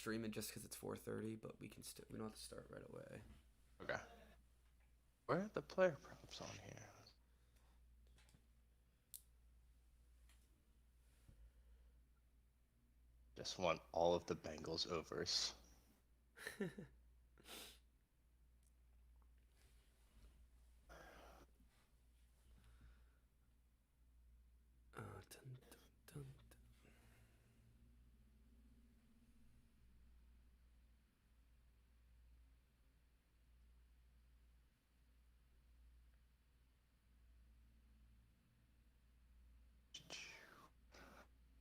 stream it just because it's 4:30, but we don't have to start right away. Okay. Where are the player props on here? Just want all of the Bengals overs. Dun, dun, dun.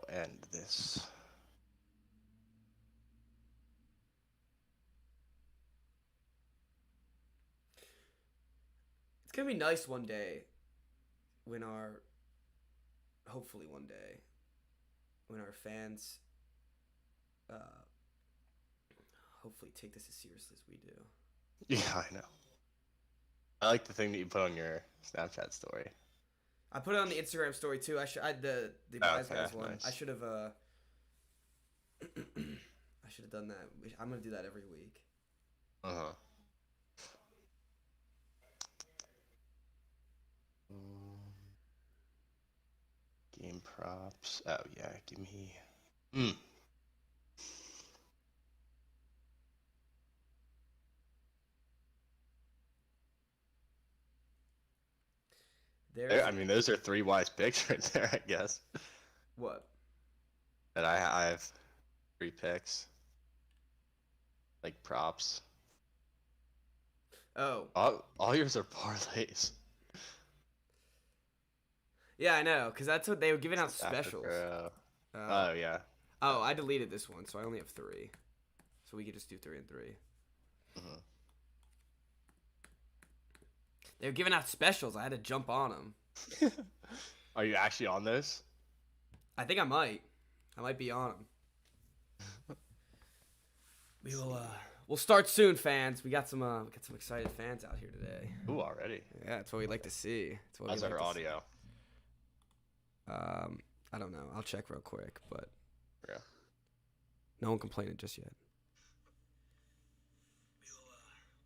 We'll end this. It's gonna be nice one day when hopefully one day, when our fans hopefully take this as seriously as we do. Yeah, I know. I like the thing that you put on your Snapchat story. I put it on the Instagram story too. The Wise Guys one. Nice. I should have I should have done that. I'm gonna do that every week. Uh-huh. Game props. Oh yeah, give me. I mean, those are 3 wise picks right there, I guess. What? And I have 3 picks. Like props. Oh. All yours are parlays. Yeah, I know, because that's what they were giving out specials. Oh, yeah. Oh, I deleted this one, so I only have 3. So we could just do 3 and 3. Mm-hmm. They were giving out specials. I had to jump on them. Are you actually on this? I think I might. I might be on them. We'll start soon, fans. We got some excited fans out here today. Ooh, already. Yeah, that's what we like to see. How's our audio? I don't know. I'll check real quick, but yeah. No one complaining just yet.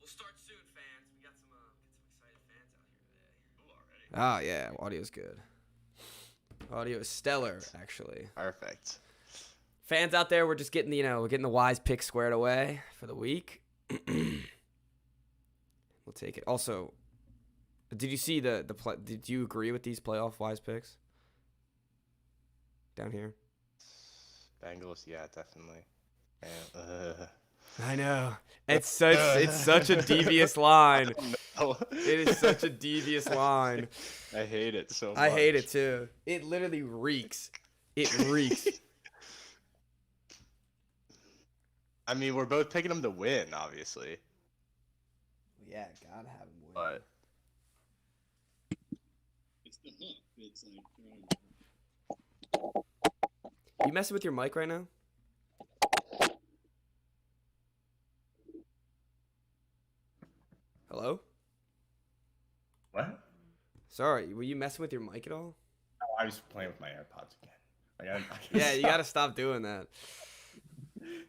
We'll start soon, fans. We got some excited fans out here today. Ooh, already. Oh yeah, audio's good. Audio is stellar, actually. Perfect. Fans out there, we're just getting we're getting the wise pick squared away for the week. We'll take it. Also, did you see did you agree with these playoff wise picks? Down here. Bengals, yeah, definitely. And, I know. It's such a devious line. It is such a devious line. I hate it so much. I hate it too. It literally reeks. It reeks. I mean, we're both picking them to win, obviously. Yeah, gotta have them win. But it's the hook. It's like you messing with your mic right now? Hello? what? Sorry, were you messing with your mic at all? Oh, I was playing with my AirPods again. Yeah, you gotta stop doing that.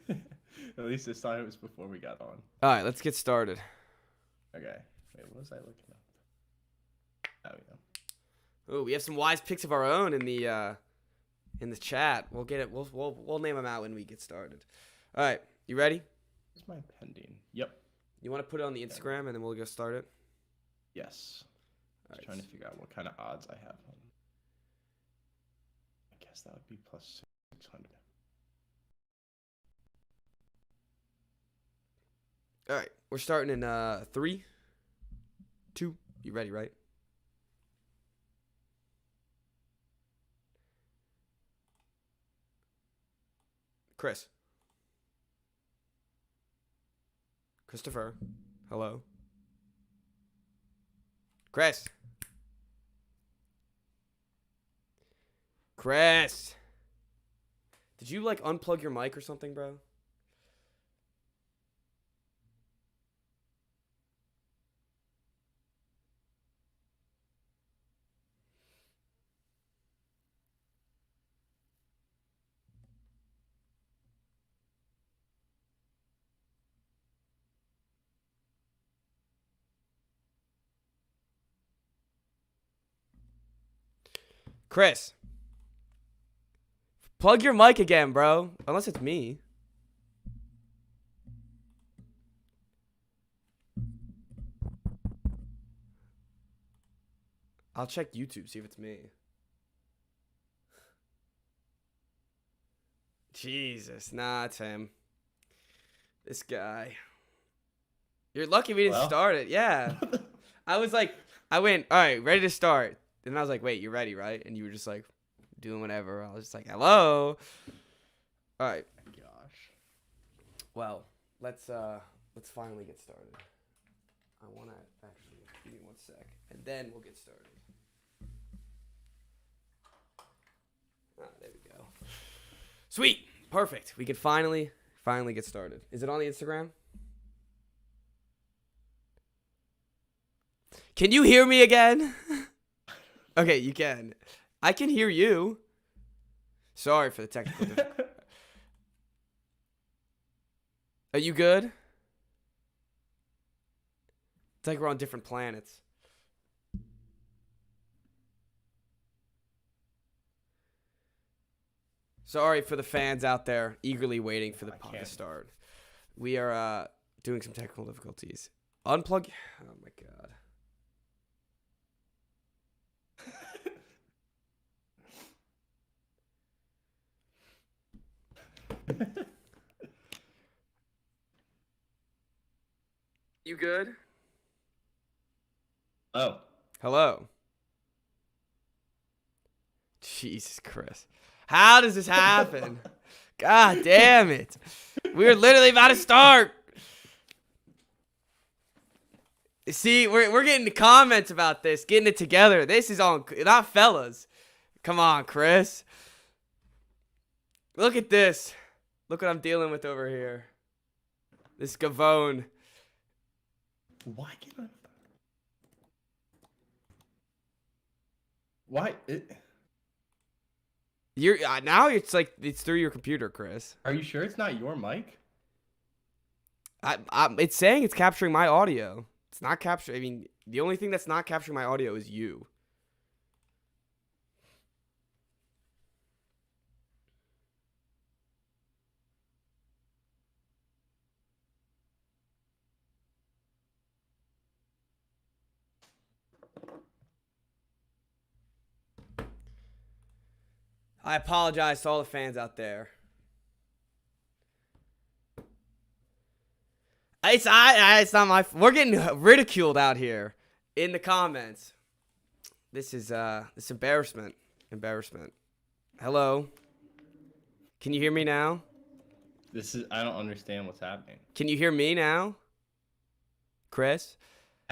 At least this time it was before we got on. All right, let's get started. Okay. Wait, what was I looking up? Oh yeah. Oh, we have some wise picks of our own in the chat. We'll get it. We'll name them out when we get started. All right, you ready? Where's my pending? Yep. You want to put it on the Instagram and then we'll get started? Yes. All right. Trying to figure out what kind of odds I have. I guess that would be plus 600. All right, we're starting in 3, 2. You ready, right? Christopher, hello. Chris, did you like unplug your mic or something, bro? Chris. Plug your mic again, bro. Unless it's me. I'll check YouTube, see if it's me. Jesus, nah, it's him. This guy. You're lucky we didn't start it. Yeah. I went, all right, ready to start. And I was like, wait, you're ready, right? And you were just like doing whatever. I was just like, hello. All right. Gosh. Well, let's finally get started. I want to actually give me 1 sec, and then we'll get started. Ah, there we go. Sweet. Perfect. We can finally get started. Is it on the Instagram? Can you hear me again? Okay, you can. I can hear you. Sorry for the technical difficulty. Are you good? It's like we're on different planets. Sorry for the fans out there eagerly waiting for the pod to start. We are doing some technical difficulties. Unplug. Oh my god. You good? Oh. Hello. Jesus Christ. How does this happen? God damn it. We're literally about to start. See, we're getting the comments about this, getting it together. This is on, not fellas. Come on, Chris. Look at this. Look what I'm dealing with over here. This Gavone. Why can I? Why it? You're now it's like it's through your computer, Chris. Are you sure it's not your mic? It's saying it's capturing my audio. It's not capturing. I mean, the only thing that's not capturing my audio is you. I apologize to all the fans out there. It's not my. We're getting ridiculed out here in the comments. This is this embarrassment. Hello. Can you hear me now? I don't understand what's happening. Can you hear me now, Chris?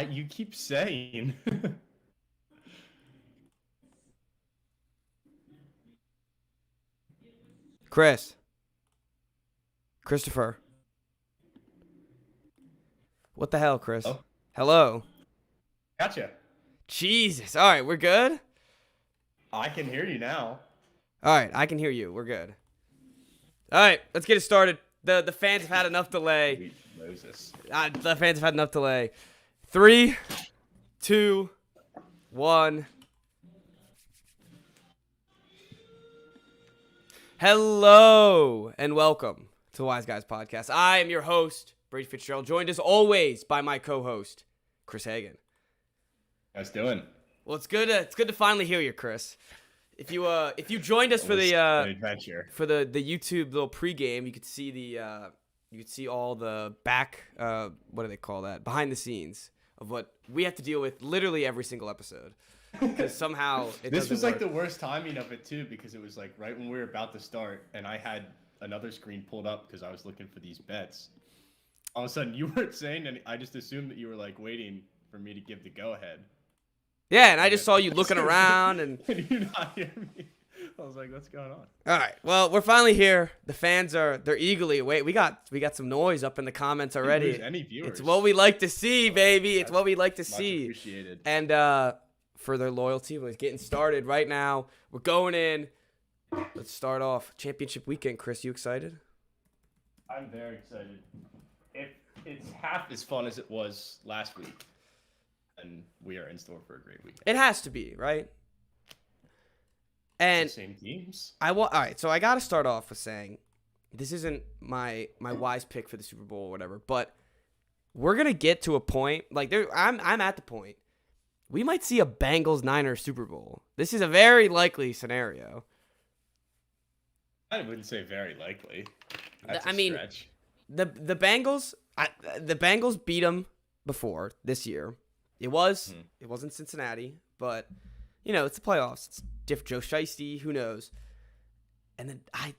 You keep saying. Christopher. What the hell, Chris? Oh. Hello. Gotcha. Jesus. All right, we're good? I can hear you now. All right, I can hear you. We're good. All right, let's get it started. The fans have had enough delay. Sweet Moses. The fans have had enough delay. 3, 2, 1. Hello and welcome to the Wise Guys Podcast. I am your host, Brady Fitzgerald, joined as always by my co-host, Chris Hagan. How's it doing? Well, it's good to finally hear you, Chris. If you joined us for the adventure for the YouTube little pregame, you could see all the back what do they call that? Behind the scenes of what we have to deal with literally every single episode. Because somehow this was work. like the worst timing of it too, because it was like right when we were about to start, and I had another screen pulled up because I was looking for these bets. All of a sudden, you weren't saying, and I just assumed that you were like waiting for me to give the go ahead. Yeah, and I just saw you looking around, and you not hear me. I was like, "What's going on?" All right, well, we're finally here. The fans they're eagerly wait. We got some noise up in the comments already. If there's any viewers? It's what we like to see, baby. It's what we like to see. Appreciated. And for their loyalty, we're getting started right now. We're going in. Let's start off championship weekend. Chris, you excited? I'm very excited. If it's half as fun as it was last week, and we are in store for a great weekend. It has to be, right? And the same teams. all right, so I got to start off with saying this isn't my wise pick for the Super Bowl or whatever, but we're going to get to a point like I'm at the point. We might see a Bengals-Niners Super Bowl. This is a very likely scenario. I wouldn't say very likely. I mean, stretch. the Bengals beat them before this year. It wasn't Cincinnati, but it's the playoffs. It's different. Joe Shiesty, who knows? And then I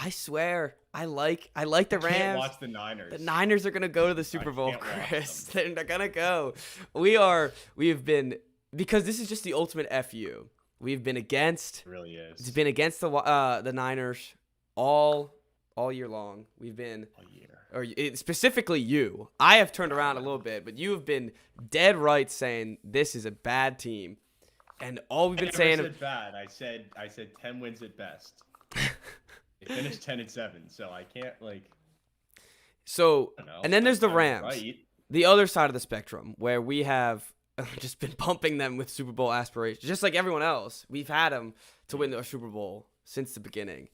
swear I like the Rams. I can't watch the Niners. The Niners are gonna go to the Super Bowl, Chris. They're gonna go. We have been, because this is just the ultimate FU. We've been against. It really is. It's been against the Niners all year long. We've been all year. Or specifically you. I have turned around a little bit, but you have been dead right saying this is a bad team. And all we've been saying. I said bad. I said 10 wins at best. They finished 10-7, so I can't So, and then there's the Rams, right. The other side of the spectrum, where we have just been pumping them with Super Bowl aspirations, just like everyone else. We've had them to win the Super Bowl since the beginning.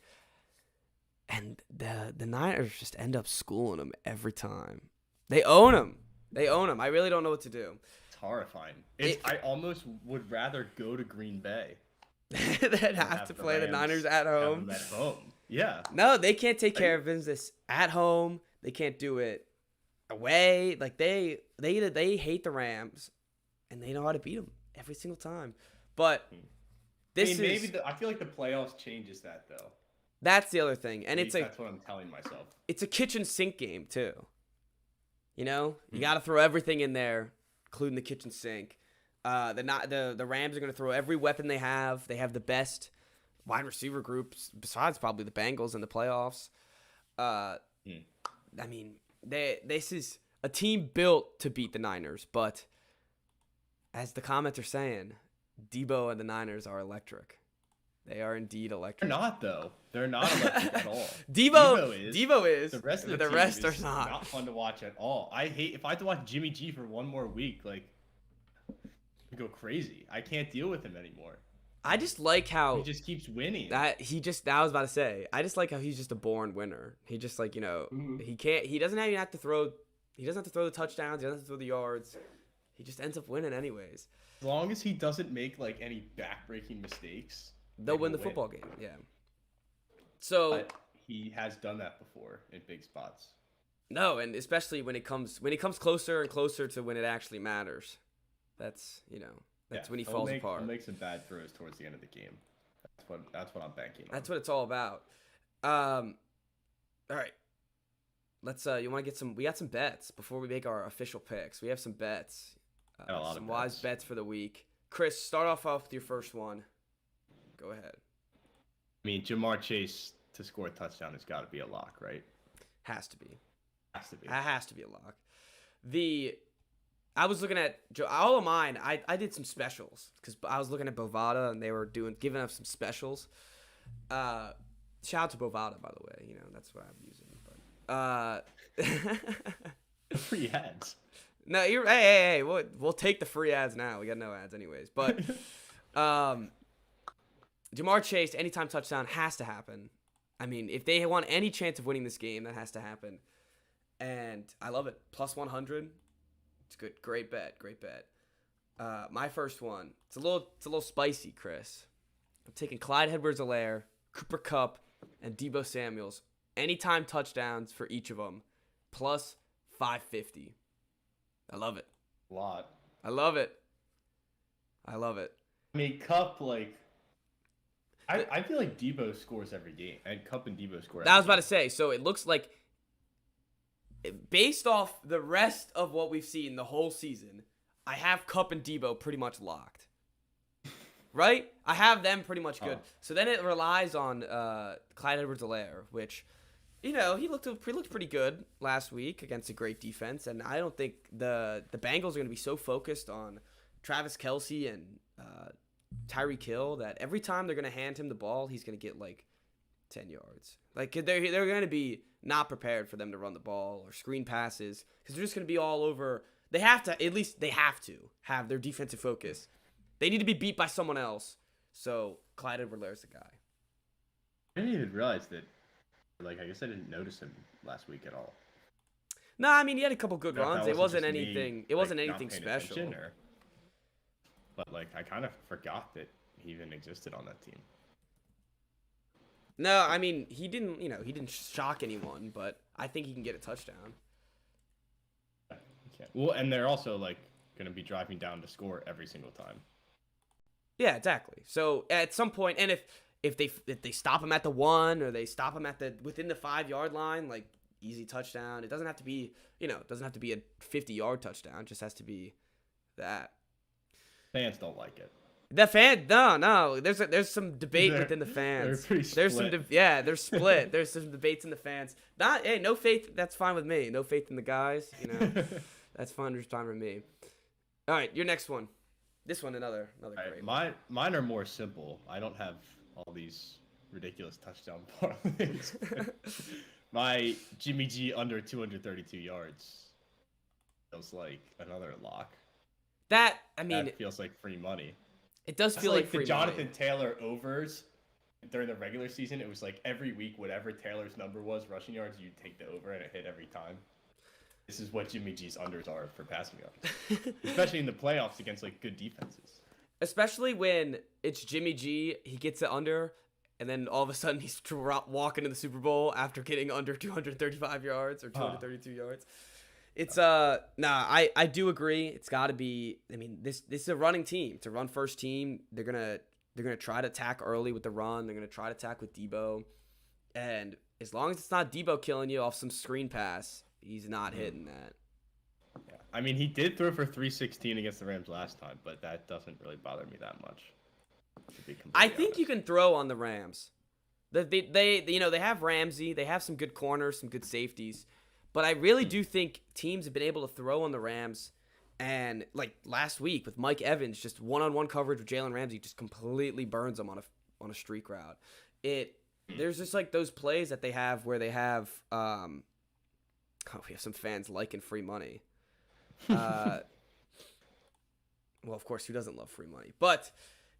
And the Niners just end up schooling them every time. They own them. I really don't know what to do. It's horrifying. I almost would rather go to Green Bay. They'd have to play the Niners at home. At home. Yeah. No, they can't take care of business at home. They can't do it away. Like they hate the Rams, and they know how to beat them every single time. But I feel like the playoffs changes that though. That's the other thing, and that's what I'm telling myself. It's a kitchen sink game too. You got to throw everything in there, including the kitchen sink. The Rams are going to throw every weapon they have. They have the best wide receiver groups besides probably the Bengals in the playoffs. I mean, this is a team built to beat the Niners, but as the comments are saying, Debo and the Niners are electric. They are indeed electric. They're not, though. They're not electric at all. Debo is. The rest of the team rest is are not. Not fun to watch at all. I hate if I have to watch Jimmy G for one more week. I go crazy. I can't deal with him anymore. I just like how he just keeps winning. I was about to say. I just like how he's just a born winner. He just he can't. He doesn't even have to throw. He doesn't have to throw the touchdowns. He doesn't have to throw the yards. He just ends up winning anyways. As long as he doesn't make any backbreaking mistakes. They'll win the football game, yeah. So but he has done that before in big spots. No, and especially when it comes closer and closer to when it actually matters. That's when he falls apart. He'll make some bad throws towards the end of the game. That's what I'm banking on. That's what it's all about. All right. Let's you want to get some? We got some bets before we make our official picks. We have some bets. Some wise bets for the week. Chris, start off with your first one. Go ahead. I mean, Jamar Chase to score a touchdown has got to be a lock, right? Has to be. It has to be a lock. I was looking at all of mine. I did some specials because I was looking at Bovada and they were giving us some specials. Shout out to Bovada, by the way. That's what I'm using. But free ads. No, hey. We'll take the free ads now. We got no ads anyways. But Jamar Chase, anytime touchdown has to happen. I mean, if they want any chance of winning this game, that has to happen. And I love it. Plus 100. It's good. Great bet. My first one. It's a little spicy, Chris. I'm taking Clyde Edwards-Helaire, Cooper Kupp, and Deebo Samuels. Anytime touchdowns for each of them. Plus 550. I love it. A lot. I love it. I mean, Kupp, I feel like Debo scores every game, and Kupp and Debo score. I was about to say. So it looks like, based off the rest of what we've seen the whole season, I have Kupp and Debo pretty much locked. Right? I have them pretty much good. So then it relies on Clyde Edwards-Helaire, which, he looked pretty good last week against a great defense, and I don't think the Bengals are going to be so focused on Travis Kelce and Tyreek Hill that every time they're going to hand him the ball, he's going to get 10 yards. They're going to be not prepared for them to run the ball or screen passes because they're just going to be all over. They have to have their defensive focus. They need to be beat by someone else So Clyde Edwards-Helaire's the guy. I didn't even realize that. Like, I guess I didn't notice him last week at all. No, I mean he had a couple good I don't know if runs. that It wasn't just me, anything. It wasn't like, not anything paying special. attention, but like, I kind of forgot that he even existed on that team. No, I mean he didn't. He didn't shock anyone, but I think he can get a touchdown. Okay. Well, and they're also like going to be driving down to score every single time. Yeah, exactly. So at some point, and if they stop him at the 1 or they stop him at within the 5-yard line, like easy touchdown. It doesn't have to be it doesn't have to be a 50-yard touchdown. It just has to be that. Fans don't like it. The fan, no. There's some debate within the fans. They're pretty split. They're split. There's some debates in the fans. No faith. That's fine with me. No faith in the guys. That's fine. Just fine with me. All right, your next one. This one, another great one. Mine are more simple. I don't have all these ridiculous touchdown parlays. My Jimmy G under 232 yards feels like another lock. That feels like free money. It does feel like free the Jonathan money. Taylor overs during the regular season. It was like every week, whatever Taylor's number was, rushing yards, you'd take the over and it hit every time. This is what Jimmy G's unders are for passing yards, especially in the playoffs against like good defenses. Especially when it's Jimmy G, he gets it under, and then all of a sudden he's walking to the Super Bowl after getting under 235 yards or 232 yards. It's I do agree. It's got to be. I mean, this is a running team. It's a run first team. They're gonna try to attack early with the run. They're gonna try to attack with Debo, and as long as it's not Debo killing you off some screen pass, he's not hitting that. Yeah. I mean, he did throw for 316 against the Rams last time, but that doesn't really bother me that much. I think you can throw on the Rams. They have Ramsey. They have some good corners, some good safeties. But I really do think teams have been able to throw on the Rams. And like last week with Mike Evans, just one-on-one coverage with Jalen Ramsey just completely burns them on a streak route. There's just like those plays that they have where they have we have some fans liking free money. Well, of course, who doesn't love free money? But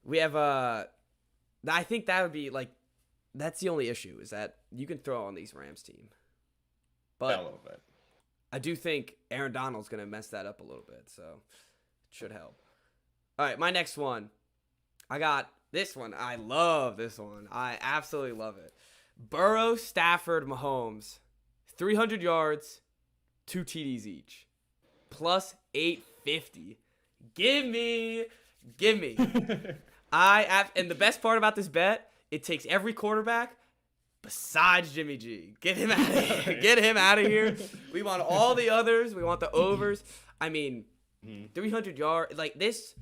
we have I think that would be like that's the only issue is that you can throw on these Rams team. But a little bit. I do think Aaron Donald's going to mess that up a little bit, so it should help. All right, my next one. I got this one. I love this one. I absolutely love it. Burrow, Stafford, Mahomes, 300 yards, 2 TDs each, plus 850. Give me. And the best part about this bet, it takes every quarterback besides Jimmy G. Get him out of here. Get him out of here. We want all the others. We want the overs. I mean, 300 yards. Like this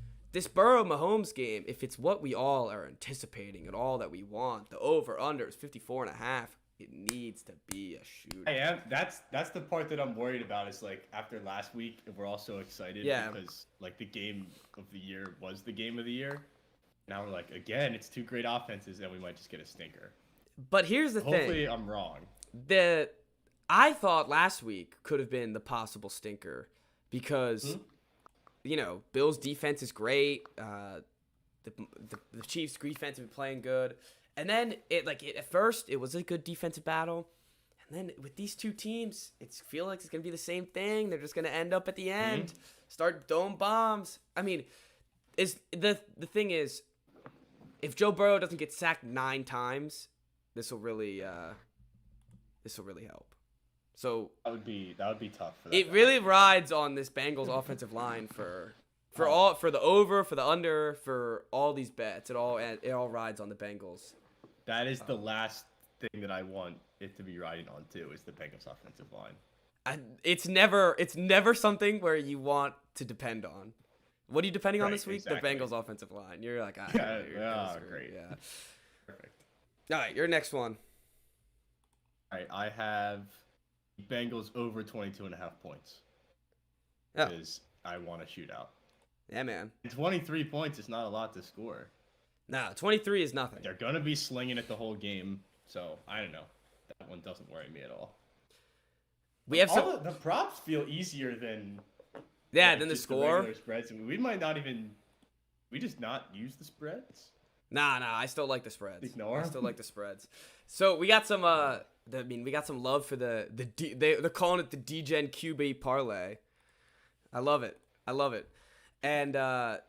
Burrow-Mahomes game, if it's what we all are anticipating and all that we want, the over-under is 54.5. It needs to be a shooter. That's the part that I'm worried about is like after last week, we're all so excited because like the game of the year was the game of the year. Now we're like, again, it's 2 great offenses and we might just get a stinker. But here's the thing. Hopefully I'm wrong. I thought last week could have been the possible stinker because, Bills' defense is great. The Chiefs' defense have been playing good. And then, at first, it was a good defensive battle. And then with these two teams, it feels like it's going to be the same thing. They're just going to end up at the end, start dome bombs. I mean, the thing is, if Joe Burrow doesn't get sacked 9 times, this will really help. So that would be tough for that. It really rides on this Bengals offensive line for the over, for the under, for all these bets. It all rides on the Bengals. That is the last thing that I want it to be riding on too, is the Bengals offensive line. It's never something where you want to depend on. What are you depending on this week? Exactly. The Bengals offensive line. You're like, great. Yeah. Perfect. All right, your next one. All right, I have Bengals over 22.5 points. Yeah. Because I want a shootout. Yeah, man. 23 points is not a lot to score. No, 23 is nothing. They're going to be slinging it the whole game, so I don't know. That one doesn't worry me at all. We have the props feel easier than than the score. The regular spreads. We might not even. We just not use the spreads. Nah, I still like the spreads. Ignore I 'em? still like the spreads. So we got some we got some love for they're calling it the D-Gen QB parlay. I love it. And no,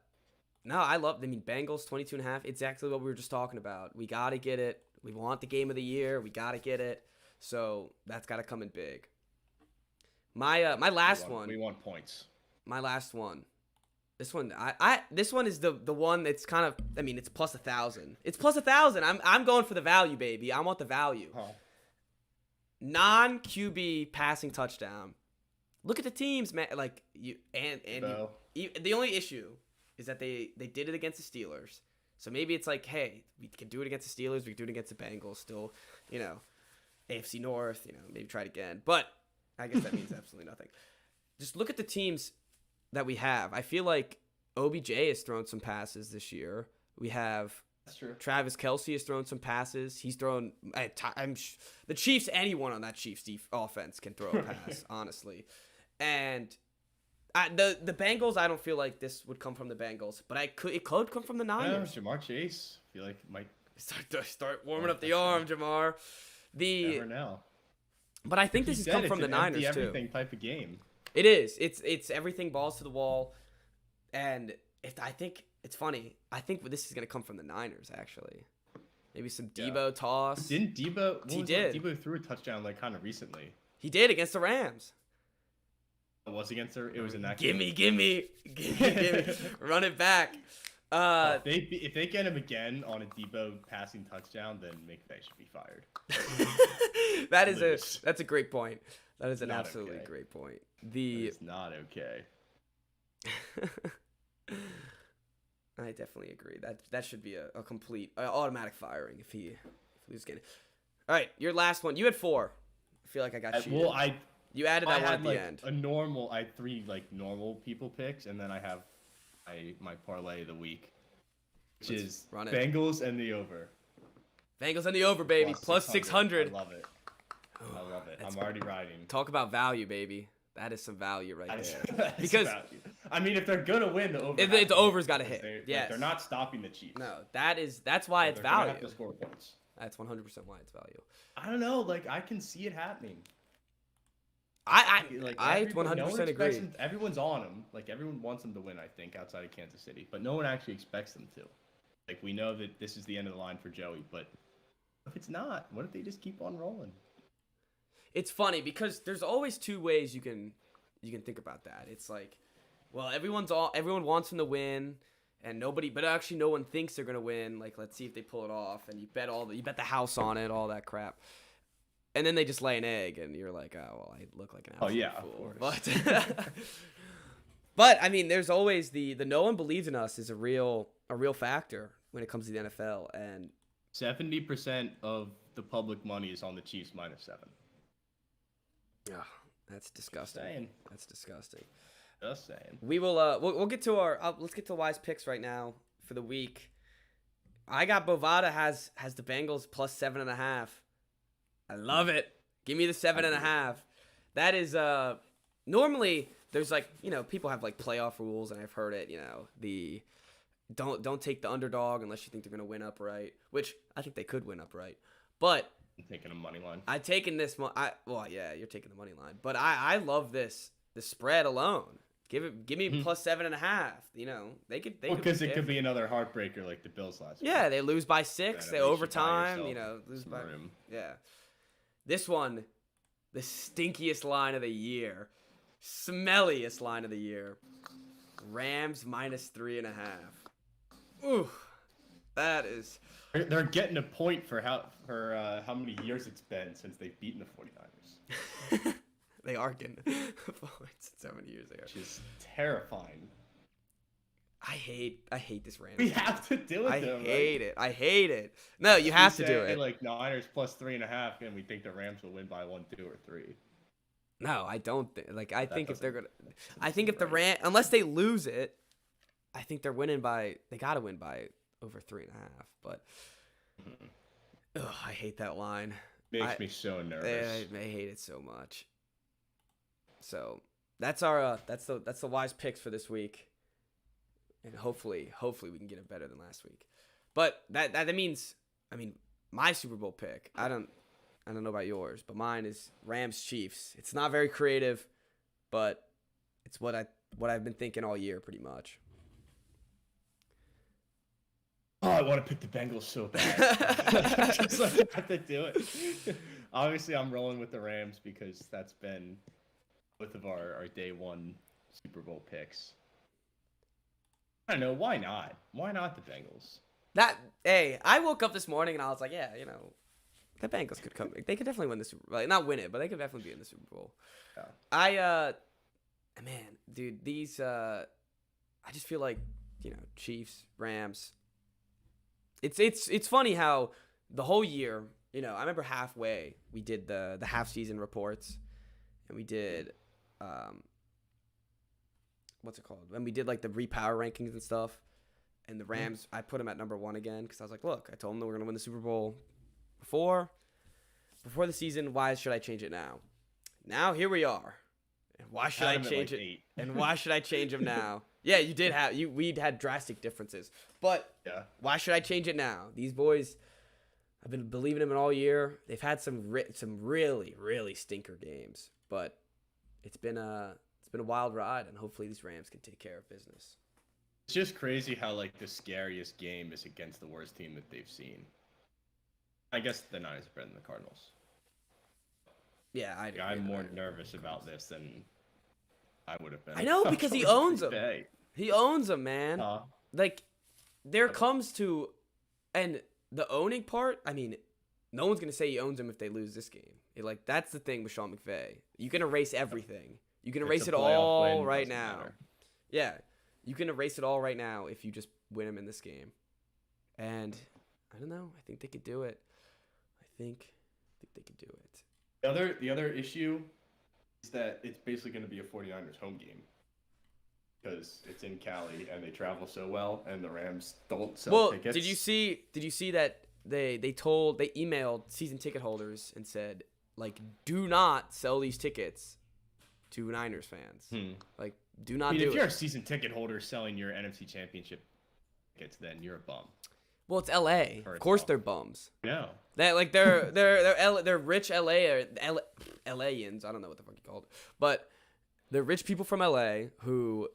Bengals 22.5. It's exactly what we were just talking about. We got to get it. We want the game of the year. We got to get it. So that's got to come in big. My last one. We want points. My last one. This one, this one is the one that's kind of, it's plus 1,000. It's plus 1,000. I'm going for the value, baby. I want the value. Huh. Non-QB passing touchdown. Look at the teams, man. Like the only issue is that they did it against the Steelers. So maybe it's like, hey, we can do it against the Steelers. We can do it against the Bengals. Still, AFC North. Maybe try it again. But I guess that means absolutely nothing. Just look at the teams that we have. I feel like OBJ has thrown some passes this year. We have That's true. Travis Kelce has thrown some passes. He's thrown the Chiefs. Anyone on that Chiefs offense can throw a pass, honestly. And the Bengals, I don't feel like this would come from the Bengals, but it could come from the Niners. Jamar Chase, I feel like it might start warming up the arm, Jamar. never know. But I think this has come from the Niners too. Everything type of game. It is. It's everything balls to the wall, and I think it's funny. I think this is gonna come from the Niners actually. Maybe some Debo toss. Didn't Debo? He did. Debo threw a touchdown like kind of recently. He did against the Rams. It was against her. It was in that. Gimme. Run it back. If they get him again on a Debo passing touchdown, then McVay should be fired. That's a great point. That is an Not absolutely okay. great point. It's not okay. I definitely agree. That should be a complete automatic firing if he loses again. All right, your last one. You had 4. I feel like I got you. Well, you added that one at the end. I had 3 normal people picks, and then I have my parlay of the week, which is Bengals and the over. Bengals and the over, baby. Plus 600. I love it. I'm already riding. Talk about value, baby. That is some value right there. That is Because value. If they're gonna win, the over. the over's got to hit. Yes. They're not stopping the Chiefs. No, that's why it's They're gonna value. have to score points. That's 100% why it's value. I don't know. I can see it happening. I No one 100% expects agree. them, everyone's on them. Everyone wants them to win, I think, outside of Kansas City, but no one actually expects them to. We know that this is the end of the line for Joey, but if it's not, what if they just keep on rolling? It's funny because there's always 2 ways you can think about that. It's like, well, everyone wants them to win, and but actually no one thinks they're gonna win. Let's see if they pull it off, and you bet the house on it, all that crap, and then they just lay an egg, and you're like, oh well, I look like an absolute fool. But there's always the no one believes in us is a real factor when it comes to the NFL, and 70% of the public money is on the Chiefs -7. Yeah, that's disgusting. Saying. That's disgusting. Just saying. We will. We'll get to let's get to Wise picks right now for the week. I got Bovada has the Bengals plus 7.5. I love it. Give me the 7.5. That is normally there's people have playoff rules, and I've heard it. The don't take the underdog unless you think they're gonna win upright, which I think they could win upright, but. I'm taking a money line. I'm taking this one. You're taking the money line, but I love this. The spread alone. Give me plus 7.5. They could. Because it could be another heartbreaker like the Bills last week. Yeah, they lose by 6. They overtime. Lose by. Room. Yeah. This one, the stinkiest line of the year, smelliest line of the year. Rams minus 3.5. Ooh, that is. They're getting a point for how many years it's been since they've beaten the 49ers. They are getting points 7 years ago. Which is terrifying. I hate this Rams. We have to do it. I hate it. No, you have to do it. Niners plus 3.5, and we think the Rams will win by 1, 2, or 3. No, I don't think. I think if they're gonna, if the Rams, unless they lose it, I think they're winning by. They gotta win by over 3.5. But I hate that line. Makes me so nervous. I hate it so much. So that's our that's the Wise picks for this week, and hopefully we can get it better than last week. But that means, I mean, my Super Bowl pick. I don't know about yours, but mine is Rams Chiefs. It's not very creative, but it's what I've been thinking all year, pretty much. Oh, I want to pick the Bengals so bad. Just like I have to do it. Obviously, I'm rolling with the Rams because that's been both of our day one Super Bowl picks. I don't know, why not? Why not the Bengals? I woke up this morning and I was like, yeah, you know, the Bengals could come. They could definitely win the Super Bowl. Like, not win it, but they could definitely be in the Super Bowl. Yeah. Man, dude, these I just feel like, you know, Chiefs, Rams. It's funny how the whole year, you know, I remember halfway we did the half season reports, and we did what's it called? When we did like the repower rankings and stuff, and the Rams, I put them at number 1 again because I was like, look, I told them that we're gonna win the Super Bowl before the season. Why should I change it now? Now here we are. And why should I change it? And why should I change them now? Yeah, you did have we'd had drastic differences, but yeah, why should I change it now? These boys, I've been believing them in all year. They've had some really really stinker games, but it's been a wild ride, and hopefully these Rams can take care of business. It's just crazy how like the scariest game is against the worst team that they've seen. I guess the Niners are better than the Cardinals. Yeah, I'm more nervous about this than I would have been. I know, because he owns them. He owns them, man. Like, there comes to, and the owning part, I mean, no one's going to say he owns them if they lose this game. Like, that's the thing with Sean McVay. You can erase everything. You can erase it all right now. Matter. Yeah, you can erase it all right now if you just win them in this game. And, I don't know. I think they could do it. I think they could do it. The other issue is that it's basically going to be a 49ers home game because it's in Cali and they travel so well, and the Rams don't sell tickets. Did you see that they emailed season ticket holders and said, like, do not sell these tickets to Niners fans. Like, do not do it. If you're a season ticket holder selling your NFC Championship tickets, then you're a bum. Well, it's LA. Of course they're bums. No. They're rich LAians. I don't know what the fuck you called it. But they're rich people from LA who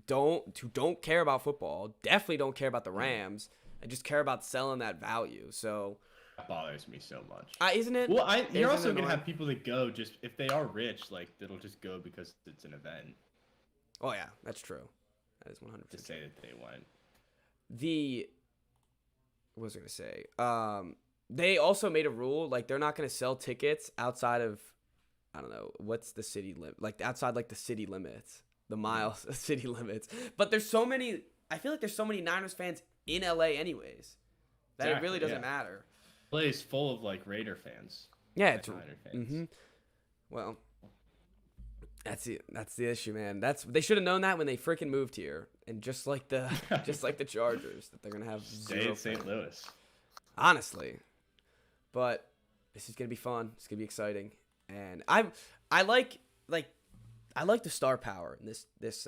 don't care about football, definitely don't care about the Rams, and just care about selling that value. So that bothers me so much. Isn't it? Well, you're also going to have people that go just if they are rich, like they'll just go because it's an event. Oh yeah, that's true. That is 100%. To say that they went. What was I going to say? They also made a rule, like, they're not going to sell tickets outside of, I don't know, what's the city limit? Like, outside, like, the city limits. The miles city limits. But there's so many, I feel like there's so many Niners fans in LA anyways, that it really doesn't matter. LA is full of, like, Raider fans. Yeah, it's Niner fans. Mm-hmm. Well, that's the issue, man. They should have known that when they freaking moved here, and just like the Chargers, that they're gonna have stay in St. Louis. Honestly, but this is gonna be fun. It's gonna be exciting, and I like the star power in this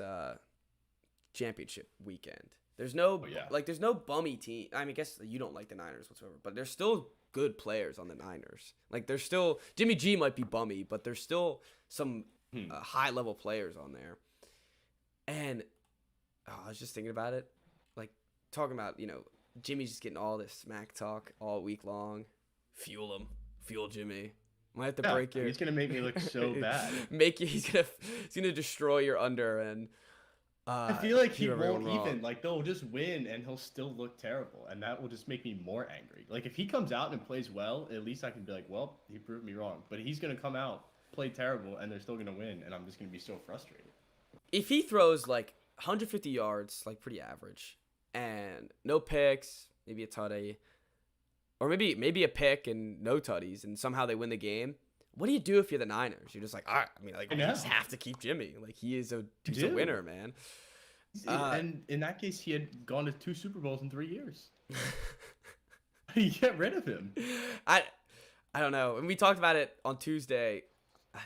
championship weekend. There's no there's no bummy team. I mean, I guess you don't like the Niners whatsoever, but there's still good players on the Niners. Like, there's still Jimmy G might be bummy, but there's still some high level players on there. And I was just thinking about it, like, talking about, you know, Jimmy's just getting all this smack talk all week long. Fuel Jimmy. Might have to break your. He's gonna make me look so bad. He's gonna destroy your under, and I feel like he won't even. Like, they'll just win and he'll still look terrible, and that will just make me more angry. Like, if he comes out and plays well, at least I can be like, well, he proved me wrong. But he's gonna come out, play terrible, and they're still gonna win, and I'm just gonna be so frustrated. If he throws like 150 yards, like pretty average, and no picks, maybe a tutty, or maybe a pick and no tutties, and somehow they win the game. What do you do if you're the Niners? You're just like, all right, I mean, like, you just have to keep Jimmy. Like, he's a winner, man. And in that case, he had gone to 2 Super Bowls in 3 years. You get rid of him. I don't know. And we talked about it on Tuesday.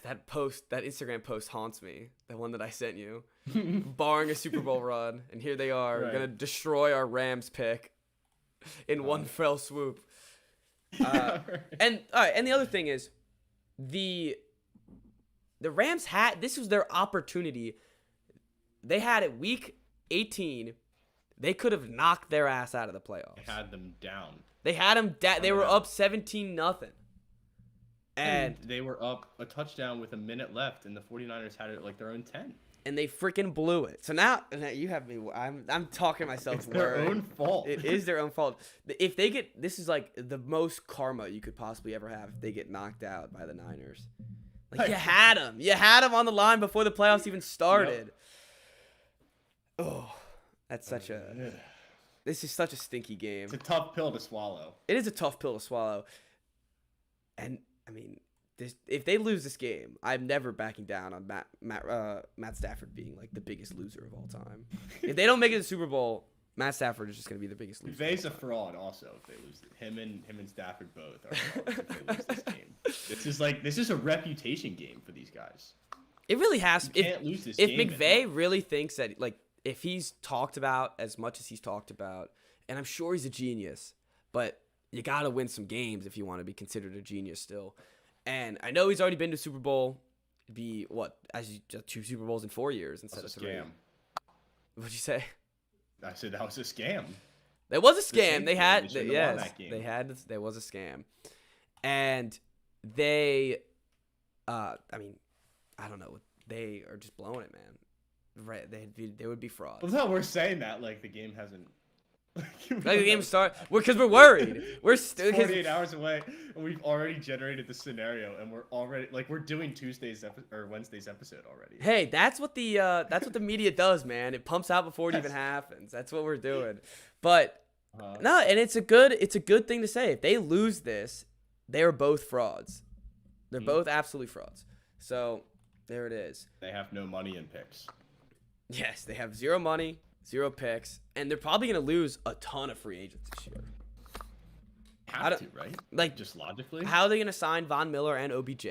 That Instagram post haunts me. The one that I sent you, barring a Super Bowl run, and here they are, gonna destroy our Rams pick. in one fell swoop. Yeah, right. And all right, and the other thing is, the Rams had this was their opportunity. They had it week 18. They could have knocked their ass out of the playoffs. They had them down. They had them. They were up 17-0. And they were up a touchdown with a minute left, and the 49ers had it like their own 10. And they freaking blew it. So now you have me. I'm talking myself. It's their own fault. It is their own fault. If they get, this is like the most karma you could possibly ever have if they get knocked out by the Niners. Like you had them. You had them on the line before the playoffs even started. Yep. Oh, that's such a. This is such a stinky game. It's a tough pill to swallow. It is a tough pill to swallow. And I mean, if they lose this game, I'm never backing down on Matt Stafford being like the biggest loser of all time. If they don't make it to the Super Bowl, Matt Stafford is just going to be the biggest loser. McVay's a fraud also if they lose. Him and Stafford both are frauds if they lose this game. This is a reputation game for these guys. It really has. You can't lose this if game. McVay really thinks that, like, if he's talked about as much as he's talked about, and I'm sure he's a genius, but you got to win some games if you want to be considered a genius still. And I know he's already been to Super Bowl. It'd be, just 2 Super Bowls in 4 years instead of 3. Scam. What'd you say? I said that was a scam. There was a scam. There was a scam. And they, I mean, I don't know. They are just blowing it, man. Right? They would be frauds. Well, no, we're saying that like the game hasn't. Like the game start, because we're worried. We're still 48 hours away, and we've already generated the scenario, and we're already we're doing Wednesday's episode already. Hey, that's what the media does, man. It pumps out before it even happens. That's what we're doing. But no, and it's a good thing to say. If they lose this, they are both frauds. They're both absolutely frauds. So there it is. They have no money in picks. Yes, they have 0 money, 0 picks, and they're probably going to lose a ton of free agents this year. Have to, right? Like, just logically. How are they going to sign Von Miller and OBJ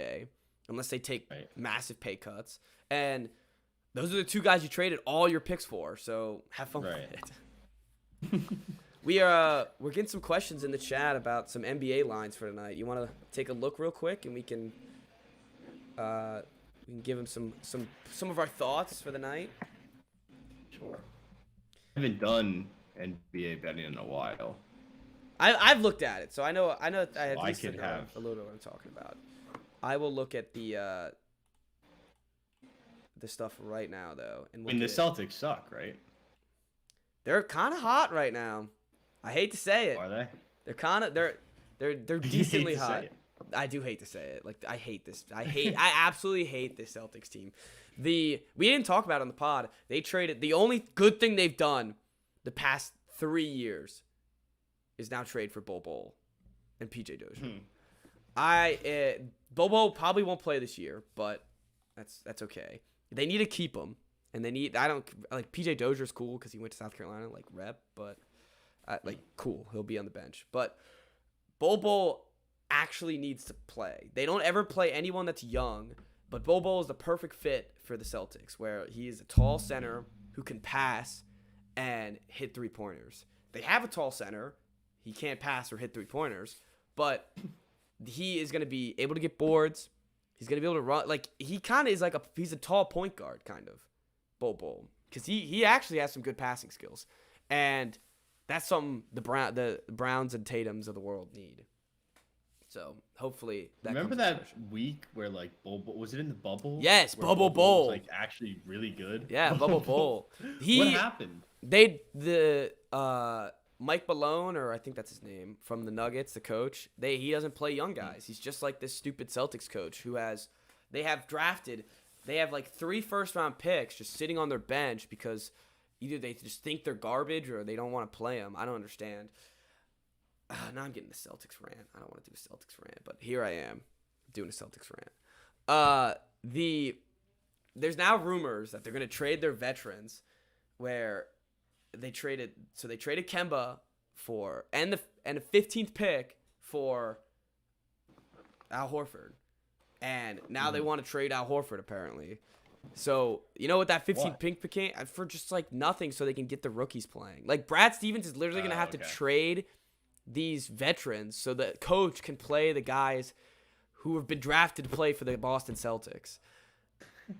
unless they take massive pay cuts? And those are the 2 guys you traded all your picks for. So have fun with it. We're getting some questions in the chat about some NBA lines for tonight. You want to take a look real quick, and we can give them some of our thoughts for the night. Sure. I haven't done NBA betting in a while. I've looked at it, so I know I at least could have a little bit what I'm talking about. I will look at the stuff right now though, and the Celtics suck, right? They're kind of hot right now. I hate to say it. Are they? They're kind of they're decently hot. I do hate to say it. Like, I hate this. I absolutely hate this Celtics team. We didn't talk about it on the pod. They traded. The only good thing they've done the past 3 years is now trade for Bol and PJ Dozier. Bobo probably won't play this year, but that's okay. They need to keep him, and PJ Dozier's cool because he went to South Carolina, like rep, but cool, he'll be on the bench. But Bol actually needs to play. They don't ever play anyone that's young, but Bol is the perfect fit for the Celtics, where he is a tall center who can pass and hit 3-pointers. They have a tall center. He can't pass or hit 3-pointers, but he is going to be able to get boards. He's going to be able to run. Like, he kind of is he's a tall point guard, kind of, Bol, because he actually has some good passing skills. And that's something the Browns and Tatums of the world need. So hopefully that. Remember that week where Bol was it in the bubble? Yes, Bubble Bol Bowl. Was actually really good. Yeah, Bubble Bowl. What happened? Mike Malone, or I think that's his name, from the Nuggets, the coach. He doesn't play young guys. He's just like this stupid Celtics coach they have 3 first-round picks just sitting on their bench because either they just think they're garbage or they don't want to play them. I don't understand. Now I'm getting the Celtics rant. I don't want to do a Celtics rant, but here I am doing a Celtics rant. There's now rumors that they're going to trade their veterans, where they traded Kemba for and a 15th pick for Al Horford, and now they want to trade Al Horford apparently. So you know what that 15th pick became for? Just nothing, so they can get the rookies playing. Like, Brad Stevens is literally going to have to trade these veterans so the coach can play the guys who have been drafted to play for the Boston Celtics.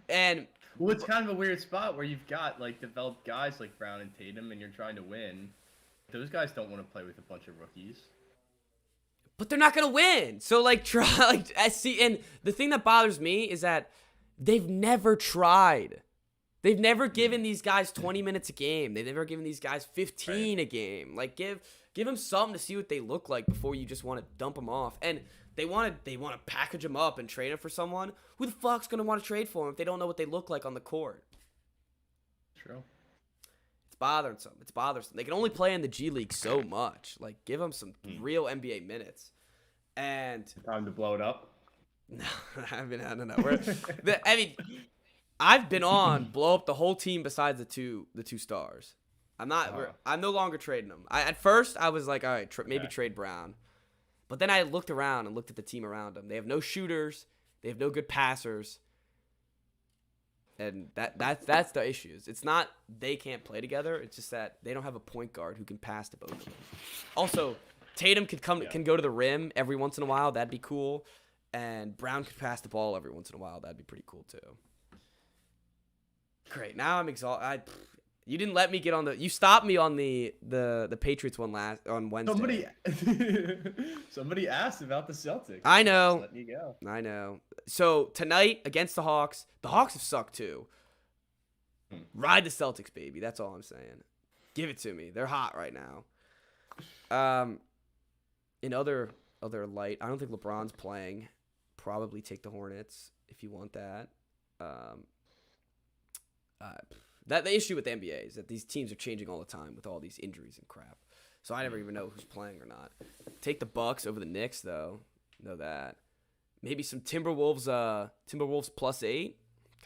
And well, it's kind of a weird spot where you've got like developed guys like Brown and Tatum, and you're trying to win. Those guys don't want to play with a bunch of rookies. But they're not gonna win. So and the thing that bothers me is that they've never tried. They've never given these guys 20 minutes a game. They've never given these guys 15 a game. Like give them something to see what they look like before you just want to dump them off. And they want to package them up and trade them for someone. Who the fuck's gonna want to trade for them if they don't know what they look like on the court? True. It's bothersome. They can only play in the G League so much. Like give them some real NBA minutes. And time to blow it up. No, I don't know. I've been on blow up the whole team besides the two stars. I'm no longer trading them. At first I was like, all right, maybe trade Brown, but then I looked around and looked at the team around them. They have no shooters. They have no good passers, and that's the issues. It's not they can't play together. It's just that they don't have a point guard who can pass to both of them. Also, Tatum can go to the rim every once in a while. That'd be cool. And Brown could pass the ball every once in a while. That'd be pretty cool too. Great. Now I'm exhausted. You didn't let me get on you stopped me on the Patriots one on Wednesday. Somebody asked about the Celtics. I know. Just letting you go. I know. So tonight against the Hawks have sucked too. Ride the Celtics, baby. That's all I'm saying. Give it to me. They're hot right now. In other light, I don't think LeBron's playing. Probably take the Hornets if you want that. That the issue with the NBA is that these teams are changing all the time with all these injuries and crap. So I never even know who's playing or not. Take the Bucks over the Knicks though. Know that. Maybe some Timberwolves. Timberwolves +8.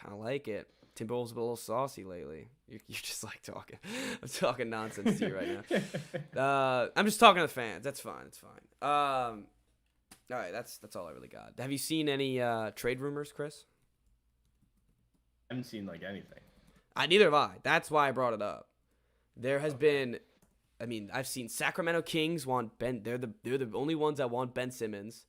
Kind of like it. Timberwolves have been a little saucy lately. You're just like talking. I'm talking nonsense to you right now. I'm just talking to the fans. That's fine. It's fine. All right. That's all I really got. Have you seen any trade rumors, Chris? I haven't seen like anything. Neither have I. That's why I brought it up. There has been, I've seen Sacramento Kings want Ben. They're the only ones that want Ben Simmons,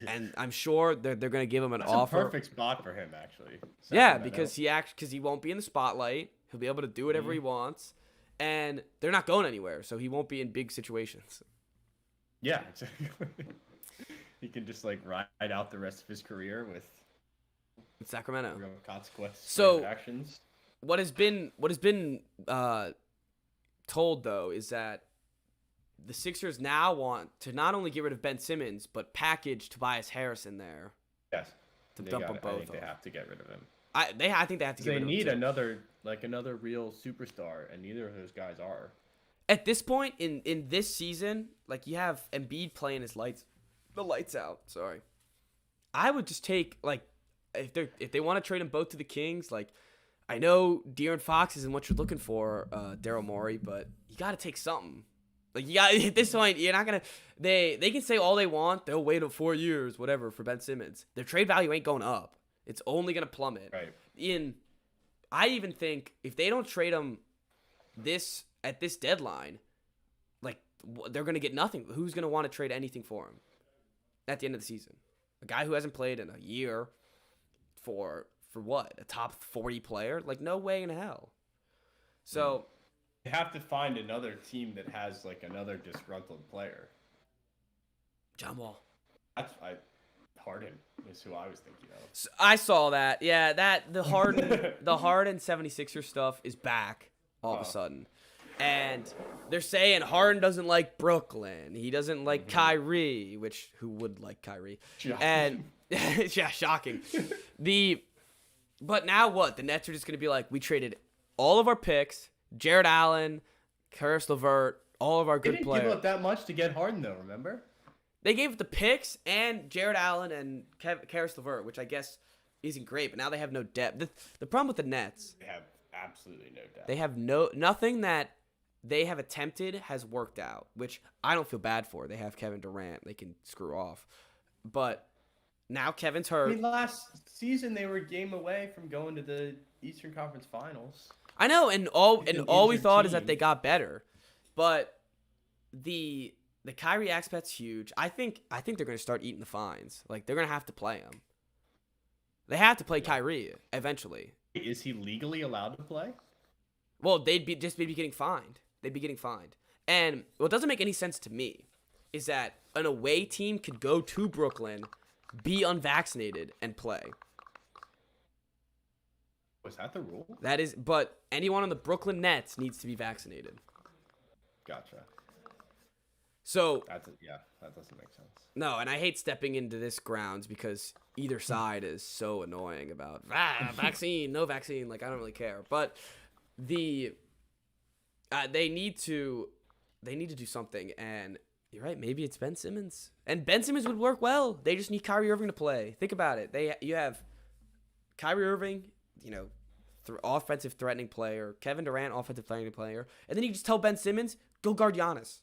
and I'm sure they're going to give him an offer. A perfect spot for him, actually. Yeah, because he won't be in the spotlight. He'll be able to do whatever he wants, and they're not going anywhere, so he won't be in big situations. Yeah, exactly. He can just like ride out the rest of his career with. In Sacramento. Real consequences. So actions. What has been told though is that the Sixers now want to not only get rid of Ben Simmons but package Tobias Harris in there. Yes. To dump them both. I think they have to get rid of him. I think they have to get rid of him. They need another real superstar, and neither of those guys are. At this point in this season, like you have Embiid playing the lights out. Sorry, I would just take like. If they want to trade them both to the Kings, like I know De'Aaron Fox isn't what you're looking for, Daryl Morey, but you got to take something. Like you got at this point, you're not gonna. They can say all they want. They'll wait 4 years, whatever, for Ben Simmons. Their trade value ain't going up. It's only gonna plummet. Right. I even think if they don't trade him at this deadline, like they're gonna get nothing. Who's gonna want to trade anything for him at the end of the season? A guy who hasn't played in a year. For what? A top 40 player? Like no way in hell. So you have to find another team that has like another disgruntled player. John Wall. Harden is who I was thinking of. So I saw that. Yeah, the Harden 76er stuff is back all of a sudden. And they're saying Harden doesn't like Brooklyn. He doesn't like Kyrie, who would like Kyrie? Shocking. And yeah, shocking. But now what? The Nets are just gonna be like, we traded all of our picks, Jared Allen, Karis LeVert, all of our good players. They didn't give up that much to get Harden, though. Remember? They gave up the picks and Jared Allen and Karis LeVert, which I guess isn't great. But now they have no depth. The problem with the Nets, they have absolutely no depth. They have nothing that they have attempted has worked out, which I don't feel bad for. They have Kevin Durant. They can screw off. But now Kevin's hurt. Last season they were a game away from going to the Eastern Conference Finals. I know, and all we thought is that they got better. But the Kyrie aspect's huge. I think they're going to start eating the fines. Like, they're going to have to play him. They have to play Kyrie eventually. Is he legally allowed to play? Well, they'd be getting fined. They'd be getting fined. And what doesn't make any sense to me is that an away team could go to Brooklyn, be unvaccinated, and play. Was that the rule? That is, but anyone on the Brooklyn Nets needs to be vaccinated. Gotcha. So that doesn't make sense. No, and I hate stepping into this grounds because either side is so annoying about vaccine, no vaccine. Like, I don't really care, but they need to do something. And you're right, maybe it's Ben Simmons, and Ben Simmons would work well. They just need Kyrie Irving to play. Think about it. You have Kyrie Irving, offensive threatening player, Kevin Durant, offensive threatening player, and then you just tell Ben Simmons, go guard Giannis.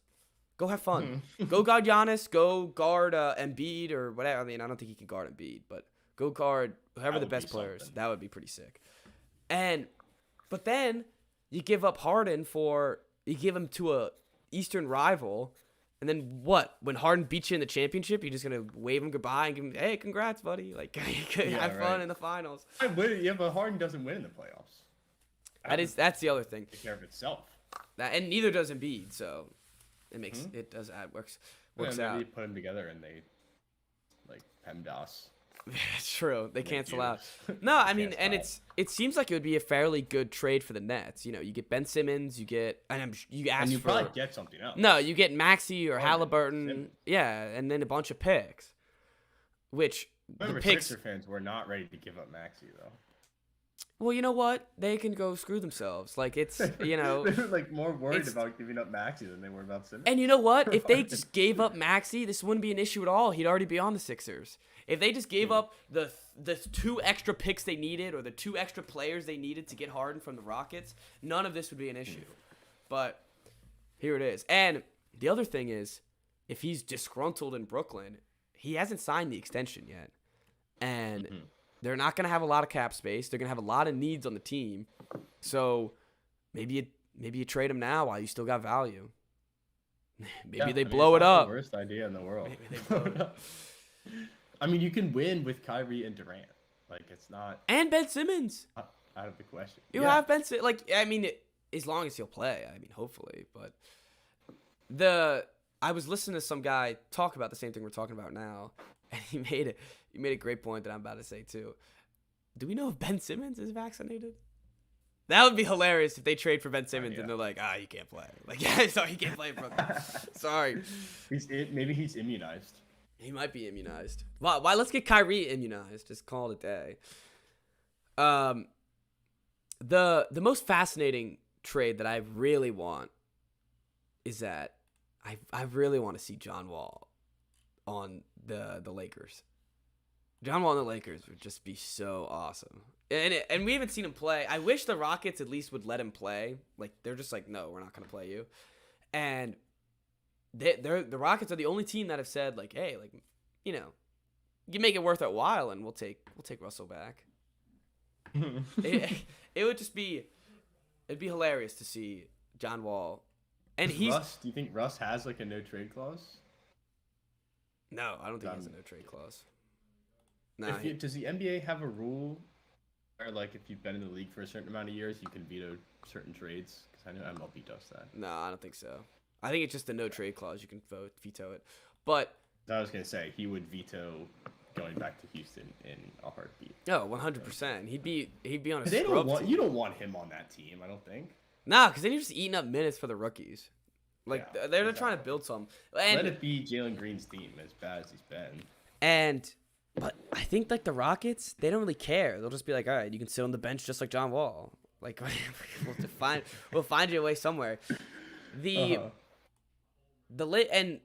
Go have fun. Go guard Giannis. Go guard Embiid or whatever. I mean, I don't think he can guard Embiid, but go guard whoever the best players. Something. That would be pretty sick. But then you give up Harden you give him to a Eastern rival, and then what? When Harden beats you in the championship, you're just gonna wave him goodbye and give him, hey, congrats, buddy. Like, have fun in the finals. Yeah, but Harden doesn't win in the playoffs. That's the other thing. Take care of itself. And neither does Embiid, so. It does add works out. Maybe put them together and they like PEMDAS. It's true. They cancel out. No, I mean, and it seems like it would be a fairly good trade for the Nets. You get Ben Simmons, you probably get something else. No, you get Maxey or Halliburton, and then a bunch of picks. Which Remember, the picks Sixer fans were not ready to give up Maxey though. Well, you know what? They can go screw themselves. Like, it's, they were like more worried about giving up Maxey than they were about Simmons. And you know what? If they just gave up Maxey, this wouldn't be an issue at all. He'd already be on the Sixers. If they just gave up the 2 extra picks they needed or the 2 extra players they needed to get Harden from the Rockets, none of this would be an issue. But here it is. And the other thing is, if he's disgruntled in Brooklyn, he hasn't signed the extension yet. And they're not going to have a lot of cap space. They're going to have a lot of needs on the team. So maybe you trade him now while you still got value. Maybe they blow it up. The worst idea in the world. Maybe they blow it up. I mean, you can win with Kyrie and Durant. Like, it's not. And Ben Simmons. Out of the question. You have Ben Simmons. Like, I mean, as long as he'll play. I mean, hopefully. But I was listening to some guy talk about the same thing we're talking about now, and he made a great point that I'm about to say too. Do we know if Ben Simmons is vaccinated? That would be hilarious if they trade for Ben Simmons and they're like, he can't play. Like, sorry, he can't play, Brooklyn. Sorry. Maybe he's immunized. He might be immunized. Why? Let's get Kyrie immunized. Just call it a day. The most fascinating trade that I really want is that I really want to see John Wall on the Lakers. John Wall on the Lakers would just be so awesome. And we haven't seen him play. I wish the Rockets at least would let him play. Like, they're just like, no, we're not going to play you. And the Rockets are the only team that have said, like, hey, like, you make it worth it while, and we'll take Russell back. It would just be, it'd be hilarious to see John Wall. And do you think Russ has like a no trade clause? No, I don't think he has a no trade clause. No. Does the NBA have a rule where, like, if you've been in the league for a certain amount of years, you can veto certain trades? Because I know MLB does that. No, I don't think so. I think it's just a no trade clause. You can veto it. But I was gonna say he would veto going back to Houston in a heartbeat. No, 100%. He'd be on a. You don't want him on that team, I don't think. Nah, because then you're just eating up minutes for the rookies. Like, they're trying to build some. And let it be Jalen Green's team, as bad as he's been. But I think, like, the Rockets, they don't really care. They'll just be like, all right, you can sit on the bench just like John Wall. Like, we'll find you a way somewhere. And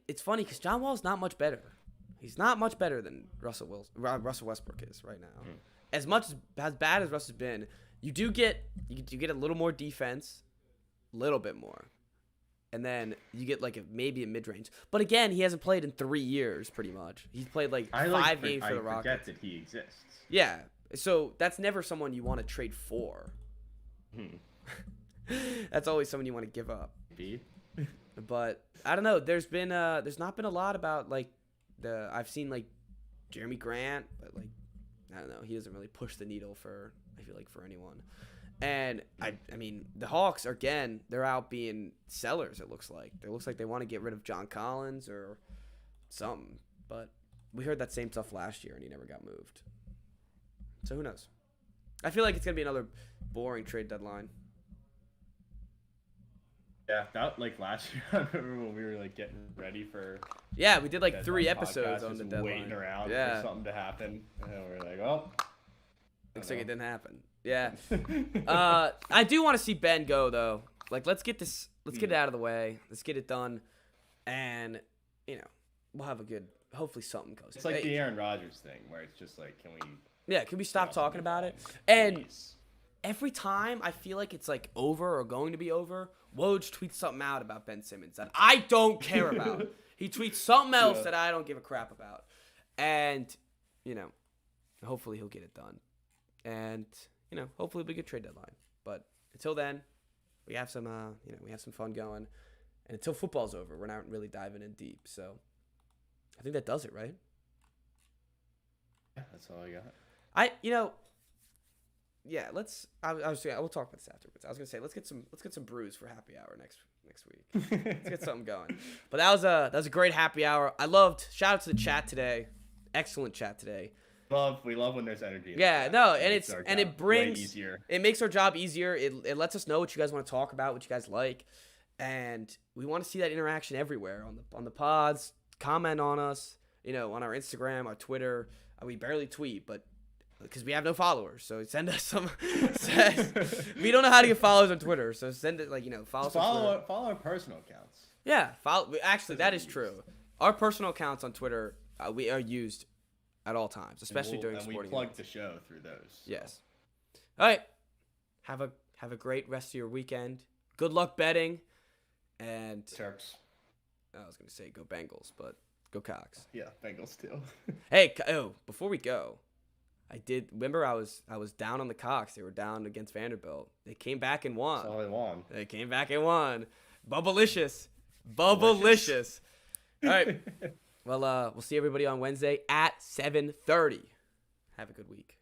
it's funny because John Wall's not much better. He's not much better than Russell Westbrook is right now. As bad as Russ has been, you get a little more defense, little bit more. And then you get like maybe a mid-range. But again, he hasn't played in 3 years, pretty much. He's played like 5 games for the Rockets. I forget that he exists. Yeah. So that's never someone you want to trade for. That's always someone you want to give up. But I don't know. There's not been a lot about like I've seen like Jeremy Grant, but like I don't know. He doesn't really push the needle for I feel like for anyone. And I mean the Hawks again, they're out being sellers. It looks like they want to get rid of John Collins or something. But we heard that same stuff last year and he never got moved. So who knows? I feel like it's gonna be another boring trade deadline. Yeah, that like last year. I remember when we were like getting ready for. Yeah, we did like that 3 podcast, episodes on the just deadline. waiting around Yeah. for something to happen, and then we're like, oh. Looks like it didn't happen. Yeah. I do want to see Ben go though. Like, let's get it out of the way. Let's get it done, and we'll have a good. Hopefully, something goes. It's like the Aaron Rodgers thing, where it's just like, can we? Yeah, can we stop get off talking the about ball, it? And please? every time I feel like it's like over or going to be over, Woj tweets something out about Ben Simmons that I don't care about. He tweets something else that I don't give a crap about, and hopefully he'll get it done, and hopefully it'll be a good trade deadline. But until then, we have some fun going, and until football's over, we're not really diving in deep. So I think that does it, right? Yeah, that's all I got. We'll talk about this afterwards. I was gonna say let's get some brews for happy hour next week. Let's get something going. But that was a great happy hour. Shout out to the chat today. Excellent chat today. We love when there's energy. Yeah, no, and it makes our job easier. It lets us know what you guys want to talk about, what you guys like, and we want to see that interaction everywhere on the pods. Comment on us, on our Instagram, our Twitter. We barely tweet, but because we have no followers, so send us some. We don't know how to get followers on Twitter, so send it follow our personal accounts. Yeah, actually, that is true. Our personal accounts on Twitter we are used at all times, especially during sporting we plug events. the show through those. Yes. All right. Have a great rest of your weekend. Good luck betting, and Terps. I was gonna say go Bengals, but go Cox. Yeah, Bengals too. Hey, before we go, remember I was down on the Cox. They were down against Vanderbilt. They came back and won. That's all they won. They came back and won. Bubblicious. Bubblicious. All right. Well, we'll see everybody on Wednesday at 7:30. Have a good week.